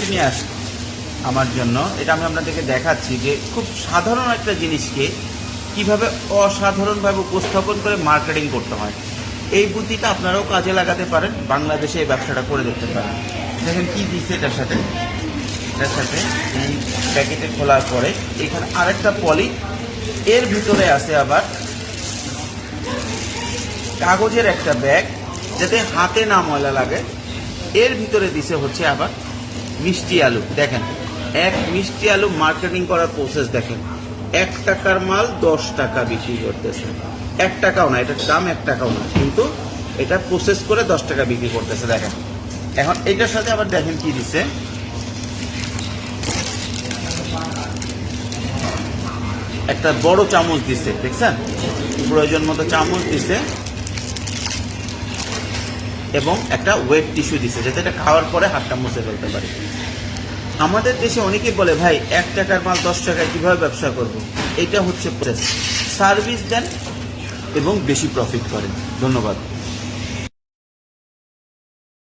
কিছু নিয়ে আসছে আমার জন্য। এটা আমি আপনাদেরকে দেখাচ্ছি যে খুব সাধারণ একটা জিনিসকে কিভাবে অসাধারণভাবে উপস্থাপন করে মার্কেটিং করতে হয়। এই বুদ্ধিটা আপনারাও কাজে লাগাতে পারেন, বাংলাদেশে এই ব্যবসাটা করে দেখতে পারেন। দেখেন কি দিচ্ছে এটার সাথে এই প্যাকেটে খোলার পরে এখানে আরেকটা পলি, এর ভিতরে আছে আবার কাগজের একটা ব্যাগ যাতে হাতে না ময়লা লাগে। এর ভিতরে দিছে হচ্ছে আবার মিষ্টি আলু। দেখেন এক মিষ্টি আলু মার্কেটিং করার প্রসেস দেখেন। 1 টাকার মাল 10 টাকা বিক্রি করতেছে। 1 টাকাও না, এটার দাম 1 টাকাও না, কিন্তু এটা প্রসেস করে 10 টাকা বিক্রি করতেছে। দেখেন এখন এটার সাথে আবার দেখেন কি দিছে, একটা বড় চামচ দিছে, দেখছেন প্রয়োজন মতো চামচ দিছে, এবং একটা ওয়েট টিস্যু দিছে যাতে এটা খাওয়ার পরে হাতটা মুছে ফেলতে পারে। আমাদের দেশে অনেকেই বলে ভাই 1 টাকার মাল 10 টাকায় কিভাবে ব্যবসা করব। এটা হচ্ছে প্রসেস। সার্ভিস দেন এবং বেশি প্রফিট করেন। ধন্যবাদ।